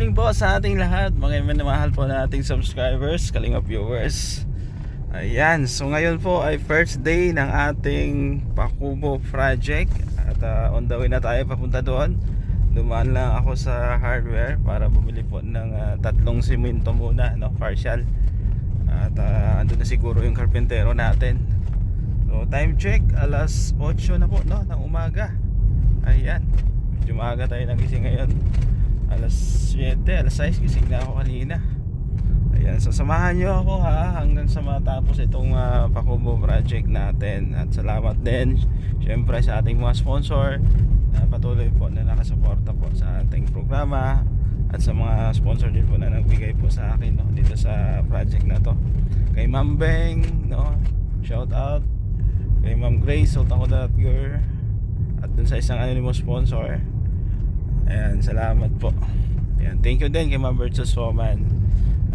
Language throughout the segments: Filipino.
morning po sa ating lahat, mga minamahal po na ating subscribers, Kalinga viewers. Ayan, so ngayon po ay first day ng ating Pakubo project. At on the way na tayo papunta doon. Dumaan lang ako sa hardware para bumili po ng tatlong simento muna, no, partial. At andun na siguro yung karpentero natin. So time check, alas 8 na po, no, ng umaga. Ayan, medyo maaga tayo nagising ngayon. Alas 7, alas 6 gising na ako kanina. Ayan, so samahan nyo ako hanggang sa matapos itong Pakubo project natin. At salamat din syempre sa ating mga sponsor na patuloy po na nakasuporta po sa ating programa. At sa mga sponsor din po na nagbigay po sa akin, no, dito sa project na to. Kay Ma'am Beng, no, shout out. Kay Ma'am Grace, Sultan.Girl. At dun sa isang anonymous sponsor. Ayan, salamat po. Ayan, thank you din kay Ma'am Bertus Foman.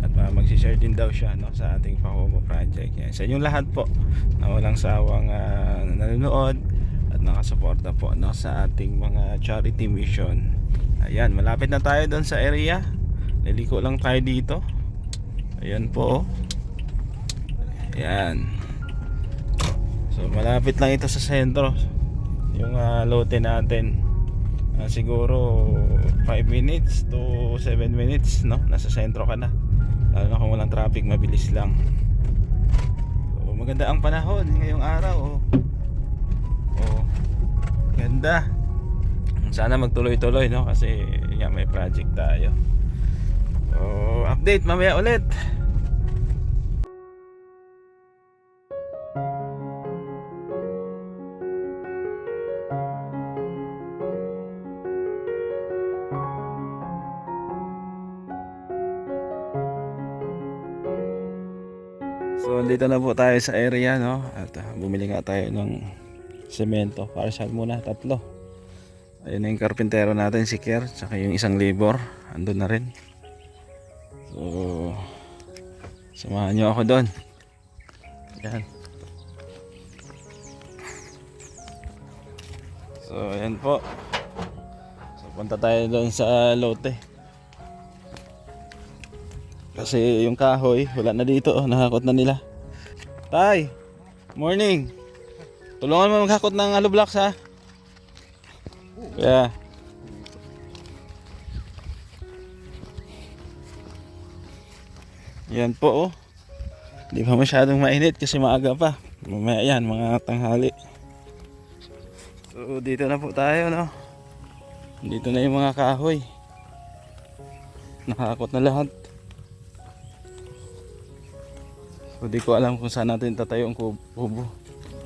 At magsishare din daw siya, no, sa ating Pakubo project. Ayan, sa inyong lahat po na walang sawang nanonood at nakasuporta po, no, sa ating mga charity mission. Ayan, malapit na tayo doon sa area. Liliko lang tayo dito. Ayan po. Ayan. So malapit lang ito sa sentro. Yung lote natin. Siguro 5 minutes to 7 minutes, no? Nasa sentro ka na. Lalo na kung walang traffic, mabilis lang. So, maganda ang panahon ngayong araw, oh. Ganda. Sana magtuloy-tuloy, no? Kasi may project tayo. So, update mamaya ulit. So dito na po tayo sa area, no? At bumili nga tayo ng semento. Partial muna, 3. Ayun na yung karpintero natin, si Kier. Tsaka yung isang labor, andun na rin. So samahan nyo ako doon. Yan. So ayan po. So punta tayo doon sa lote. Kasi yung kahoy, wala na dito, nahakot na nila. Tay, morning. Tulungan mo maghakot ng hollow blocks, ha. Yeah. Yan po, oh. Hindi pa masyadong mainit kasi maaga pa. Mamaya yan, mga tanghali. So dito na po tayo, no. Dito na yung mga kahoy. Nakakot na lahat. So di ko alam kung saan natin tatayo ang kubo.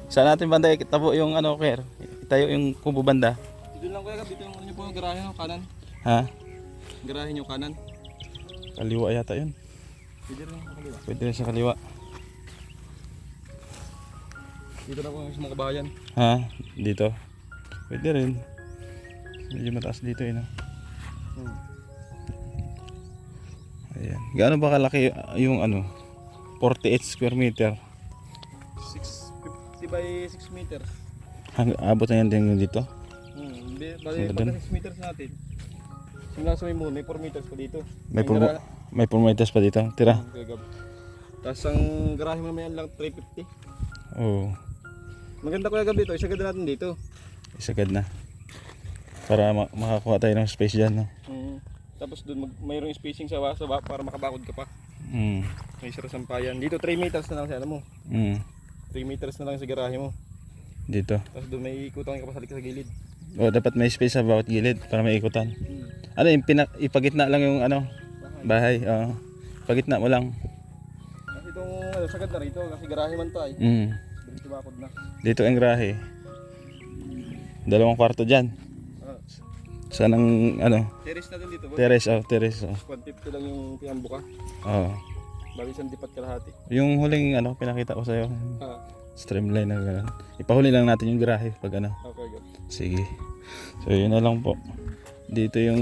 Saan natin banda itabo yung Ker? Itayo yung kubo banda. Dito lang kuya, dito yung po yung garahe nyo kanan. Ha? Garahe nyo kanan. Kaliwa yata yun. Pwede rin sa kaliwa. Pwede rin sa kaliwa. Dito na po yung mga kabayan. Ha? Dito? Pwede rin. Medyo mataas dito, no? Ayan. Gaano ba kalaki yung 48 square meter? 50 by 6 meters. Abot na yan din dito? Bali pagka 6 meters natin. Simula sa may moon, may 4 meters pa dito. May 4 meters pa dito? Tira? Tapos ang garahe mo naman lang 350. Oo. Maganda kuya gabi ito, isagad natin dito. Isagad na. Para makakuha tayo ng space dyan, no? Tapos doon mayroong spacing sa baba para makabakod ka pa. May sira sampayan. Dito 3 meters na lang sa mo. 3 meters na lang sa garahe mo. Dito. Tapos doon may ikutan ka pa sa gilid. O dapat may space sa bawat gilid para may ikutan. Ano yung ipagitna lang yung bahay. Pagitna mo lang. Kasi itong sagad na rito kasi garahe man tayo. Dito bakod na. Dito ang garahe. 2 kwarto dyan. Saan ang Terrace na din dito. Terrace. 150 lang yung pinambuka. Bali isang dipat kalahati. Yung huling pinakita ko sa'yo. Streamline na gano'n. Ipahuli lang natin yung garahe pag Okay, good. Sige. So yun na lang po. Dito yung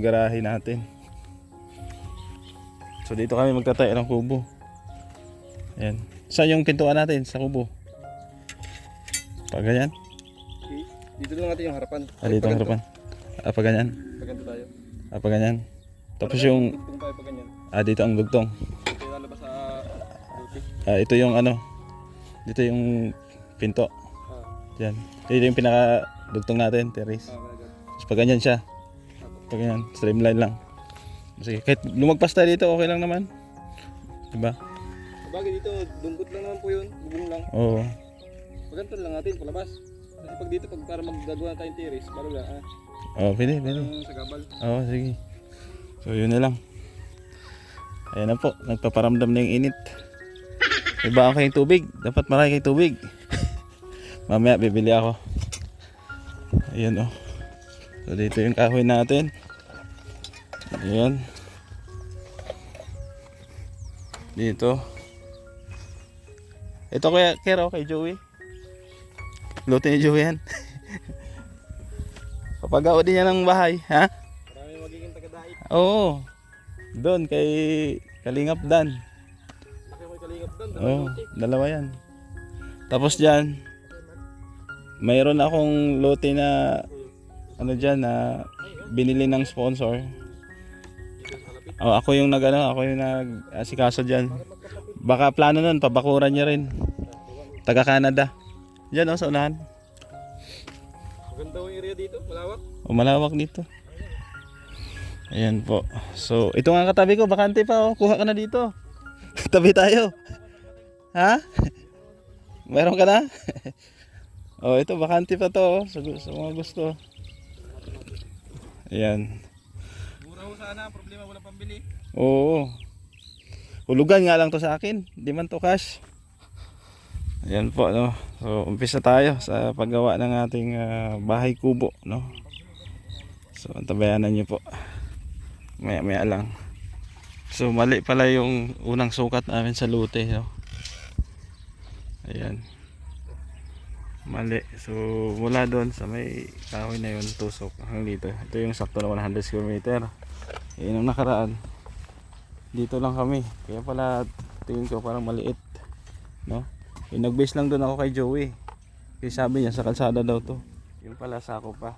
garahe natin. So dito kami magtatayo ng kubo. Ayan. Saan yung pintuan natin sa kubo? Pag ganyan? Dito lang natin yung harapan. Dito ang harapan. Pag ganyan? Paganto tayo. Pag ganyan. Tapos yung Dugtong tayo pa ganyan. dito ang dugtong. Ito yung lalabas sa duty. Ito yung ano. Dito yung pinto. Diyan. Ito yung pinaka dugtong natin, terrace. Ganyan. Tapos pag ganyan siya. Pag ganyan, streamline lang. Sige, kahit lumagpas tayo dito, okay lang naman. Diba? Sabagay dito, dungkot lang naman po yun. Bubong lang. Oo. Paganto lang natin, palabas. Kasi pag dito, para maggagawa tayong terrace, para lang, Pwede. yung sa gabal. Oo, sige. So, yun na lang. Ayan na po, nagpaparamdam na yung init. Iba ako kayong tubig. Dapat marami kayong tubig. Mamaya, bibili ako. Ayan, oh. So, dito yung kahoy natin. Ayan. Dito. Ito kaya, Kero, kay Joey. Luto ni Joey yan. Papagawa din niya ng bahay, ha? Marami magiging taga-dait. Oo. Doon kay Kalingap Dan. Laki mo yung kalingap doon. Oo, dalawa yan. Tapos dyan, mayroon akong lote na ano dyan na binili ng sponsor. Ako yung ako yung nag-asikaso dyan. Baka plano nun, pabakuran niya rin. Taga Canada. Dyan sa unahan. Maganda yung area dito, malawak. Malawak dito. Ayan po. So, ito nga katabi ko, bakante pa oh. Kuha ka na dito. Tabi tayo. Ha? Meron ka na? Ito bakante pa to oh. Sa mga gusto. Ayan. Mura ho sana, problema wala pambili. Oo. Hulugan nga lang to sa akin. Di man to cash. Ayan po, no. So, umpisa tayo sa paggawa ng ating bahay kubo, no. So, antabayanan niyo po. Maya lang. So, mali pala yung unang sukat namin sa lute, no. Ayan. Mali. So, mula doon sa may kahoy na yun, tusok hanggang dito. Ito yung sakto na 100 square meter. Ayan ang nakaraan. Dito lang kami. Kaya pala tingin ko parang maliit, no. Yung nag-base lang doon ako kay Joey. Kasi sabi niya sa kalsada daw to. Yung pala sako pa.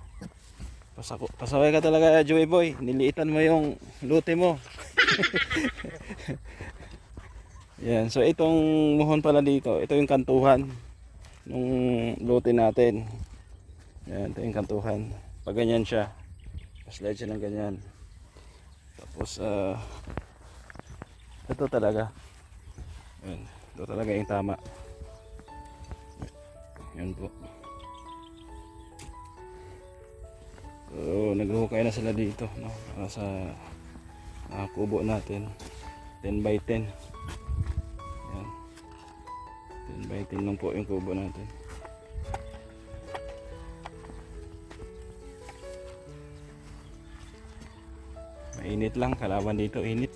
Pasaway ka talaga Joey boy. Niliitan mo yung lute mo. Yan. So itong muhon pala dito. Ito yung kantuhan nung lute natin. Yan. Ito yung kantuhan. Pag ganyan siya. Slide siya ng ganyan. Tapos ito talaga. Yan. Ito talaga yung tama. Yan po. So, naghukay na sila dito, no? Para sa kubo natin. 10 by 10. Yan. 10 by 10 lang po yung kubo natin. Mainit lang, kalaban dito, init.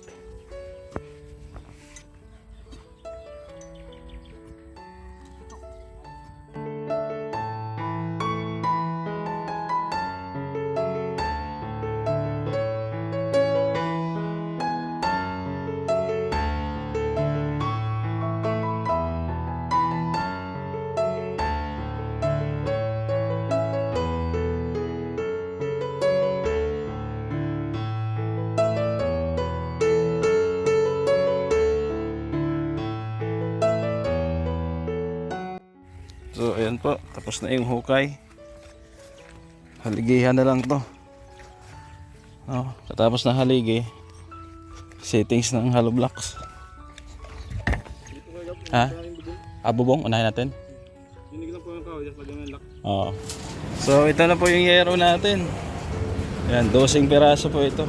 So ayan po, tapos na yung hukay. Haligihan na lang to. Katapos na haligi, settings ng hollow blocks. Ha? Bubong, unahin natin. Dinig lang po yung kahoy, just lagyan ng lock. So ito na po yung yero natin. Ayan, 12 piraso po ito.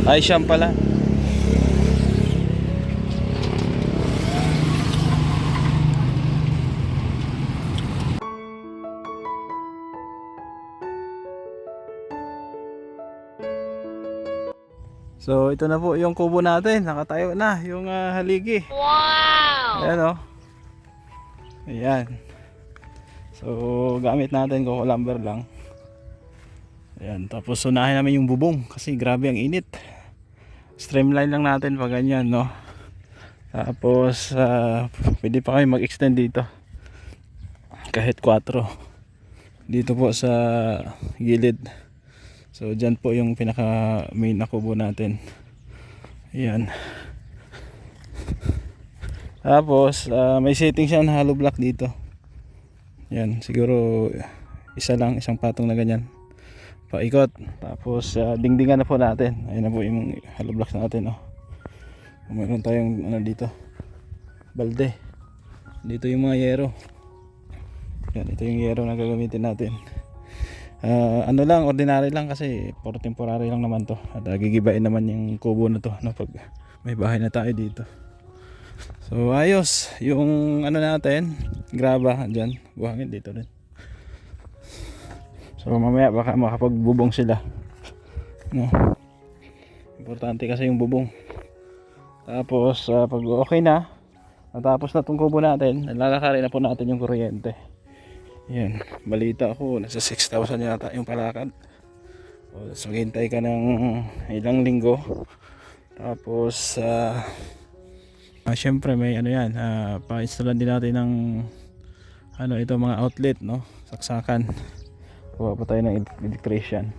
Ay siyam pala. So ito na po yung kubo natin. Nakatayo na yung haligi. Wow! Ayan o. Ayan. So gamit natin coco lumber lang. Ayan. Tapos unahin namin yung bubong. Kasi grabe ang init. Streamline lang natin pag ganyan, no. Tapos pwede pa kami mag-extend dito. Kahit 4. Dito po sa gilid. So dyan po yung pinaka main na kubo natin. Ayan. Tapos may setting siya na hollow block dito. Yan, siguro isang patong na ganyan. Paikot. Tapos dingdingan na po natin. Ayun na po yung hollow blocks natin, oh. Mayroon tayong dito. Balde. Dito yung mga yero. Yan, ito yung yero na gagamitin natin. Lang, ordinary lang kasi for temporary lang naman to. At gigibain naman yung kubo na to, no, pag may bahay na tayo dito. So ayos, yung natin, graba dyan, buhangin dito rin. So mamaya baka makapagbubong sila, no? Importante kasi yung bubong. Tapos pag okay na, natapos na itong kubo natin, lalakarin na po natin yung kuryente. Yan, balita ako nasa 6,000 yata yung palakad. So maghintay ka ng ilang linggo. Tapos syempre may yan, pa-installan din natin ng ito mga outlet, no, saksakan. Kuha pa tayo ng electrician.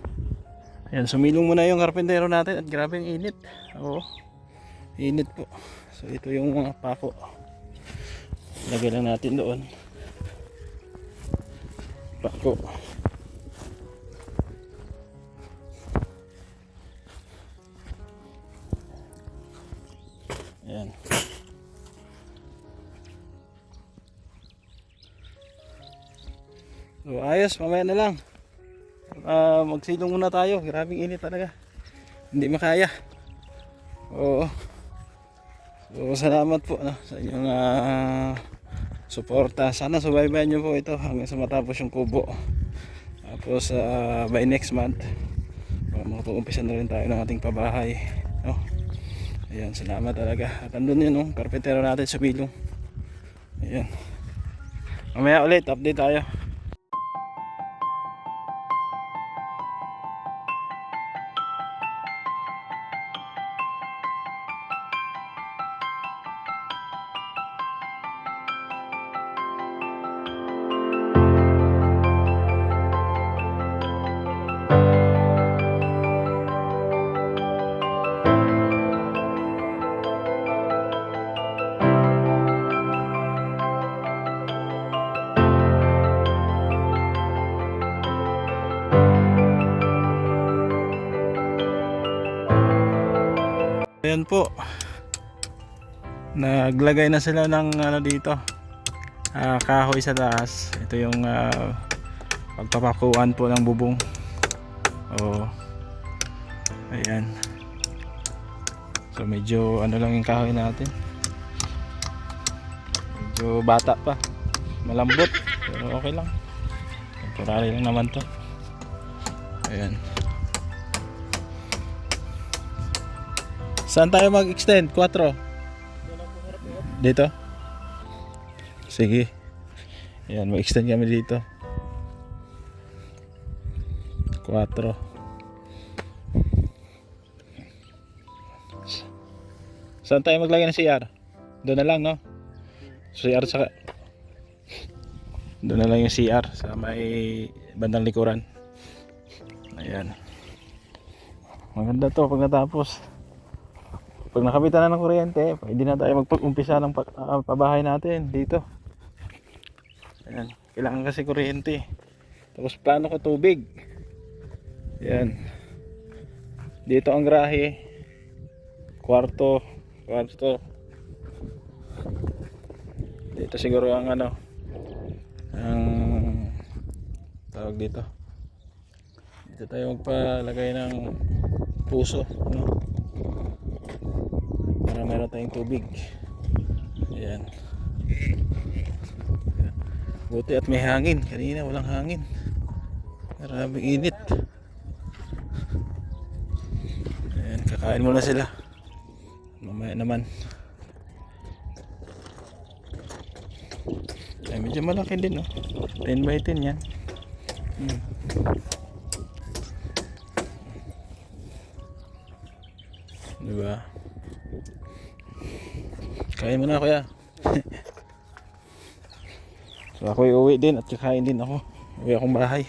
Ayan, sumilong muna yung karpentero natin at grabe ang init. Oo, init po. So ito yung mga pako, lagay lang natin doon, pako. Ayan. So ayos, mamaya na lang. Magsilong muna tayo. Grabing init talaga. Hindi makaya. Oo. So salamat po, no, sa inyong suporta. Sana subaybayan nyo po ito hanggang sa matapos yung kubo. Tapos by next month makapag-umpisa na rin tayo ng ating pabahay, no? Ayan, salamat talaga. At andun yun, no, karpentero natin sa bilong. Ayan. Mamaya ulit, update tayo. Ayan po, naglagay na sila ng dito, kahoy sa taas. Ito yung pagpapakuan po ng bubong. Ayan. So medyo lang yung kahoy natin, medyo bata pa, malambot, pero okay lang, temporary lang naman to. Ayan. Saan tayo mag-extend? 4? Dito? Sige. Ayan, mag-extend kami dito. 4. Saan tayo maglagay ng CR? Doon na lang, no? CR sa... Doon na lang yung CR sa may bandang likuran. Ayan. Maganda to pag natapos. Pag nakabitan na ng kuryente, pwede na tayo magpag-umpisa ng pabahay natin dito. Ayan, kailangan kasi kuryente. Tapos plano ko tubig. Ayan. Dito ang grahe. Kwarto. Dito siguro ang ang tawag dito. Dito tayo magpalagay ng puso, no? Para meron tayong tubig. Ayan. Buti at may hangin. Kanina walang hangin. Maraming init. Ayan, kakain muna sila. Mamaya naman. Ay, medyo malaki din, no? 10 by 10 yan. Diba? Kain muna kuya. So ako uwi din at kakain din ako. Uwi akong bahay.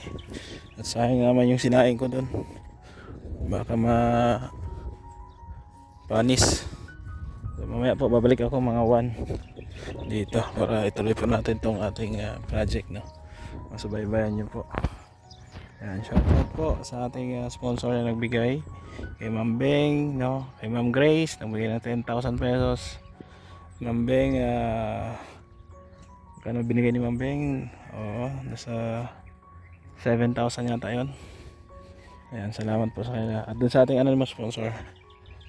At sayang naman yung sinain ko doon. baka panis. So, mamaya po babalik ako mga 1 dito para ituloy po natin tong ating project, no. Masubaybayan nyo po. Yan, shoutout po sa ating sponsor na nagbigay, kay Ma'am Beng, no, kay Ma'am Grace, nagbigay ng 10,000 pesos. Ma'am Beng, kano binigay ni Ma'am Beng? Oo, nasa 7,000 yata yun. Ayan, salamat po sa kanila. At dun sa ating anonymous sponsor,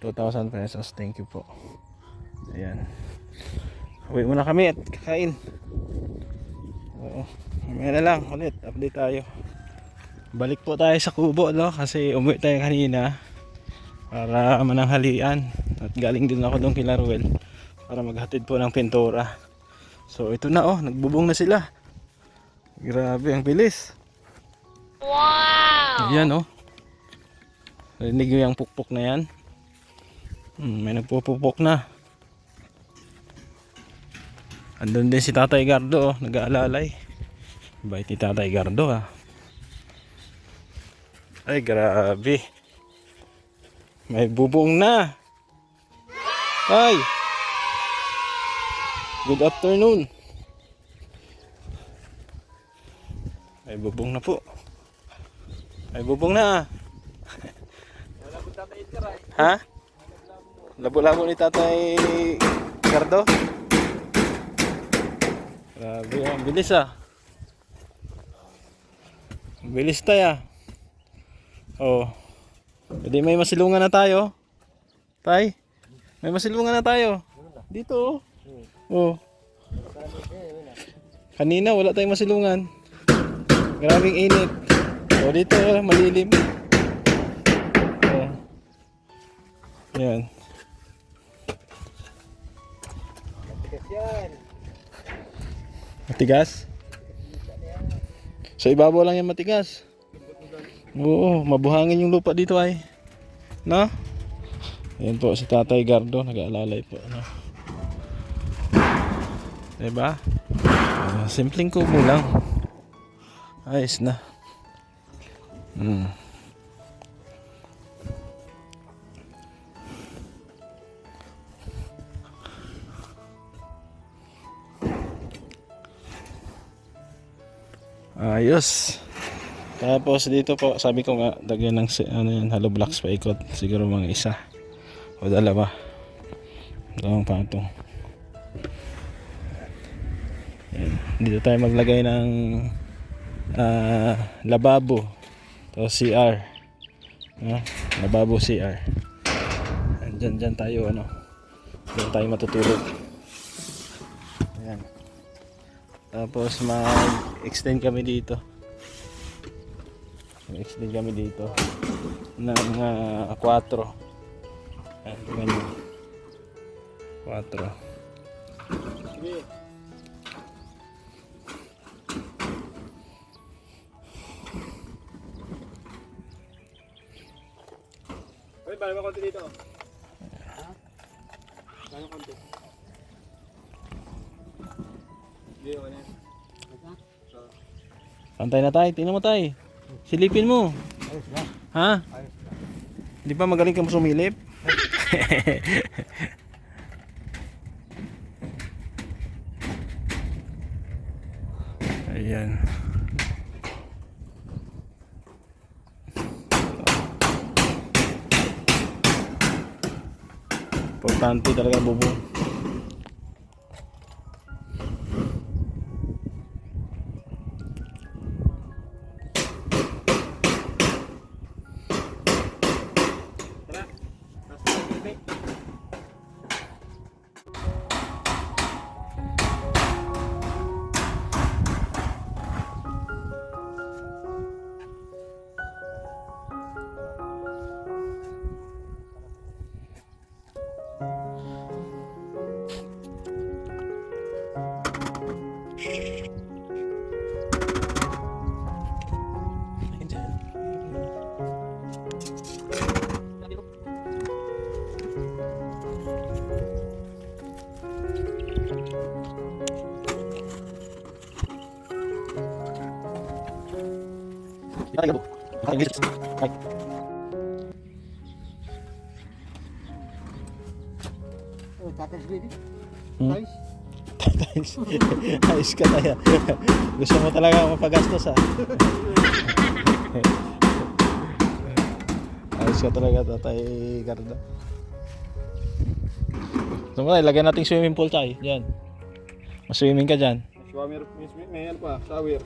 2,000 pesos. Thank you po. Ayan. Uwi muna kami at kakain. Oo, mamaya na lang ulit, update tayo. Balik po tayo sa kubo, no? Kasi umuwi tayo kanina para mananghalian. At galing din ako doon kila Ruel para maghatid po ng pintura. So ito na, oh, nagbubong na sila. Grabe, ang bilis. Wow! Ayan, oh. Rinig nyo yung pukpok na yan. May nagpupukpok na. Andun din si Tatay Gardo, oh, nag-aalalay. Bait ni Tatay Gardo, ah. Ay, grabe. May bubong na. Ay. Good afternoon. May bubong na po. May bubong na. Ha? Labo-labo ni Tatay Gardo. Grabe, ang bilis, ah. Ang bilis tayo, ah. Oh. Jadi may masilungan na tayo. Tay, may masilungan na tayo. Dito, oh. Oh. Kanina wala tayong masilungan. Grabing init. Oh, dito malilim. Oh. Yan. Matigas yan. Matigas? Sa ibabaw lang yung matigas. Oo, mabuhangin yung lupa dito ay. No? Ayan po si Tatay Gardo, nag-aalalay po, no? Diba? Simpleng kubo lang. Ayos na. Ayos. Tapos dito po, sabi ko nga, dagyan ng ano yan, hollow blocks pa ikot. Siguro mga isa o dalawa. Dalawang patong. Yan. Dito tayo maglagay ng lababo. Tapos CR. Lababo CR. Dyan tayo, ano. Diyan tayo matutulog. Ayan. Tapos mag-extend kami dito. Mag-extend kami dito ng 4. Ayan, tingnan nyo. 4. Uy, bala mo konti dito. Ha? Bala konti. Hindi, wala yan. Pantay na tayo, tingnan mo tayo. Silipin mo. Ayos na. Ha? Ayos na. Di ba magaling ka sumilip? Ayan. Importante talaga bubong. Hmm? Ayos ka tayo. Gusto mo talaga mapagastos ha? Ayos ka talaga tatay Gardo. So muna, ilagay natin swimming pool tayo. Diyan. Maswimming ka dyan. May ano pa, shower.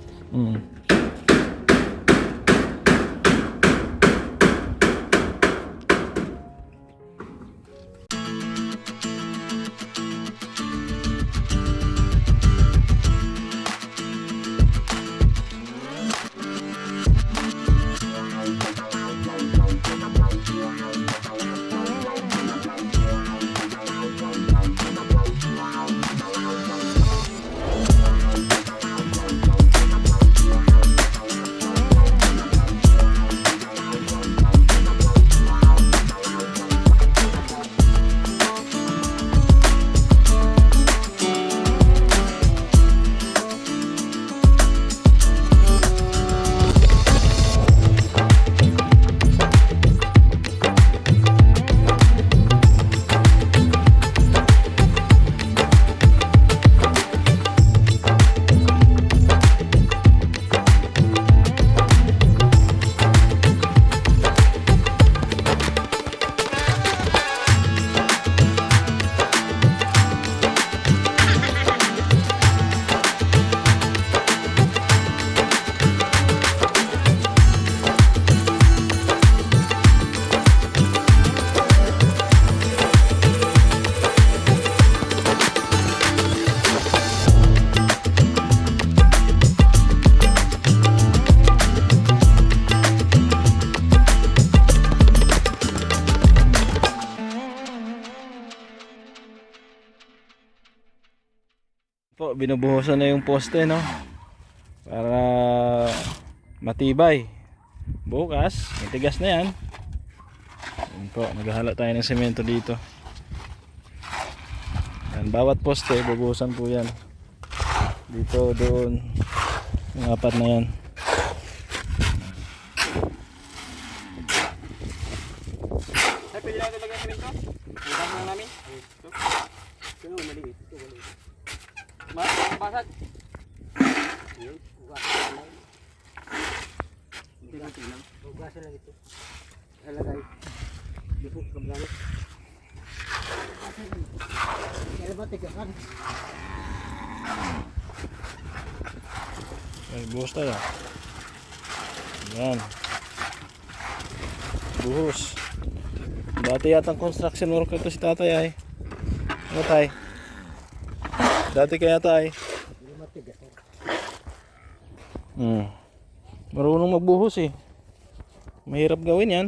Po, binubuhusan na yung poste, no? Para matibay. Bukas, matigas na yan. Yan po, naghahala tayo ng semento dito. Yan, bawat poste, bubuhusan po yan. Dito, doon. Yung apat na yan. Ay, pwede natin lagyan sa ito? Bukas na namin. Ito. Ito, maliit. Ito, maliit. Basag. Yun, ugasan lang. Ugasan lang. Ugasan lang ito. Alagay. Dito, kablangit. Kaya ba tigakan? Ay, buhos tayo. Yan. Buhos. Dati yatang construction worker to si tatay ay. Ano tay? Dati kaya tay. Marunong magbuhos eh. Mahirap gawin yan.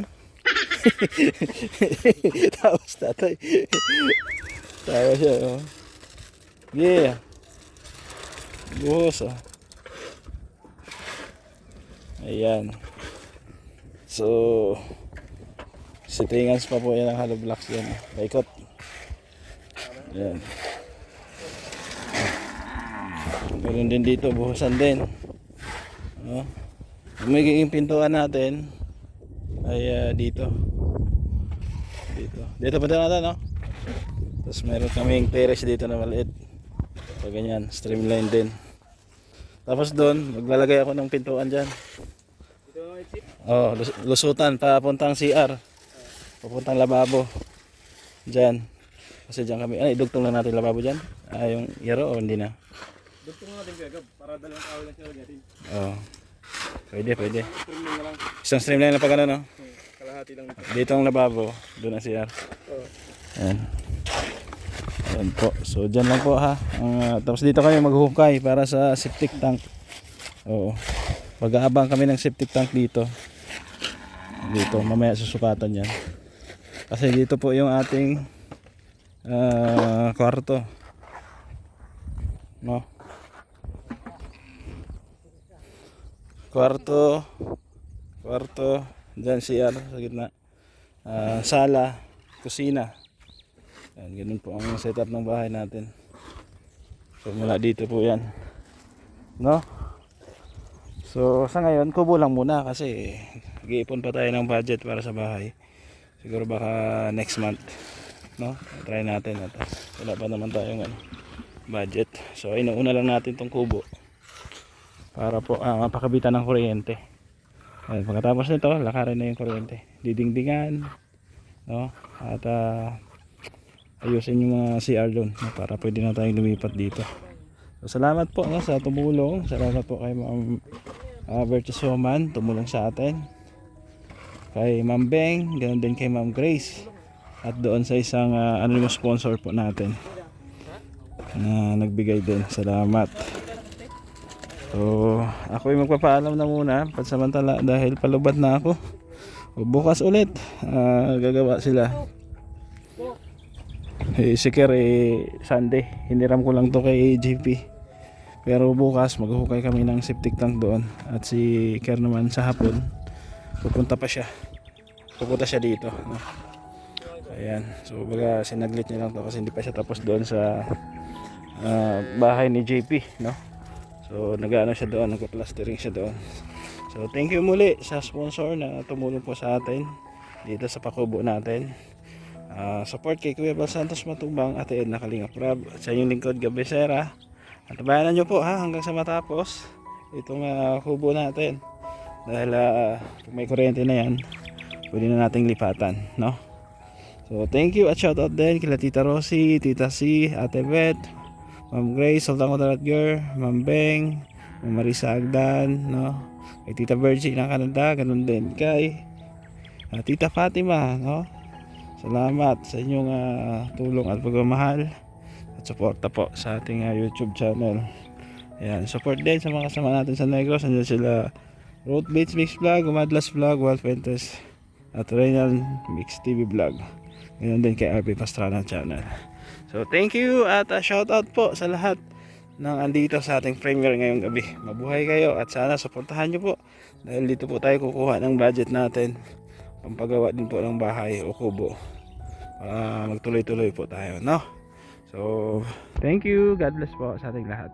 Tapos tatay. Tawa siya. Oh. Yeah. Buhos oh. Ayan. So sitingans pa po yan ang hollow blocks yan. Paikot. Ayan. Meron din dito, buhusan din. Oh. Ang magiging pintuan natin ay dito. Dito pa din natin, no? Tapos meron kaming terrace dito na maliit. So ganyan, streamline din. Tapos doon, maglalagay ako ng pintuan dyan. Dito ang exit? Oh, lusutan, papuntang CR. Papuntang lababo. Dyan. Kasi dyan kami, idugtong lang natin lababo dyan. Yung yero o hindi na? Dugtong natin kaya Gab, para dalawang tao lang sila natin. Oh. Pwede. Streamline na lang. Isang streamline lang pag ano, no? Kalahati lang ito. Dito ang lababo, doon ang CR. Oo. Ayan. Ayan po. So dyan lang po ha. Tapos dito kami maghukay para sa septic tank. Oo. Mag-aabang kami ng septic tank dito. Dito, mamaya susukatan yan. Kasi dito po yung ating kwarto. No? Kwarto, dyan CR sa gitna. Sala, kusina. Yan, ganun po ang setup ng bahay natin. So mula dito po yan. No? So sa ngayon, kubo lang muna kasi nag-iipon pa tayo ng budget para sa bahay. Siguro baka next month. no? Try natin at wala pa naman tayong budget. So inuuna lang natin tong kubo para po mapakabitan ng kuryente. At pagkatapos nito, lakarin na yung kuryente, didingdingan, no? At ayusin yung mga CR doon, no? Para pwede na tayong lumipat dito. So salamat po, no, sa tumulong. Salamat po kay Ma'am Virtus Woman, tumulong sa atin, kay Ma'am Beng, ganoon din kay Ma'am Grace, at doon sa isang anonymous sponsor po natin na nagbigay din. Salamat. So ako ay magpapaalam na muna pansamantala dahil palubad na ako. O, bukas ulit gagawa sila. Si Ker Sunday, hiniram ko lang to kay GP, pero bukas maghuhukay kami ng septic tank doon. At si Ker naman sa hapon pupunta siya dito, no? Ayan, so baga sinaglit niya lang to kasi hindi pa siya tapos doon sa bahay ni JP, no? So nag-ano siya doon, nagpa-plastering siya doon. So thank you muli sa sponsor na tumulong po sa atin dito sa pakubo natin. Support kay Kuya Bal Santos Matubang, Ate Edna Kalingap Rab, at sa inyong lingkod Gabesera. At bayanan nyo po hanggang sa matapos itong kubo natin. Dahil kung may kuryente na yan, pwede na nating lipatan, no? So thank you at shoutout din kila Tita Rosie, Tita C, Ate Beth, Ma'am Grace, Sultan Kotaratger, Ma'am Beng, Ma'am Marisa Agdan, no? Kay Tita Virgie ng Canada, ganun din kay Tita Fatima, no? Salamat sa inyong tulong at pagmamahal at suporta po sa ating YouTube channel. Ayan, support din sa mga kasama natin sa Negros. Andiyan sila Road Bates Mix Vlog, Umadlas Vlog, Wild Fentes, at Reynald Mix TV Vlog. Ganun din kay RP Pastrana channel. So thank you at shout out po sa lahat ng andito sa ating premiere ngayong gabi. Mabuhay kayo at sana suportahan nyo po dahil dito po tayo kukuha ng budget natin, pampagawa din po ng bahay o kubo, magtuloy-tuloy po tayo, no? So thank you, God bless po sa ating lahat.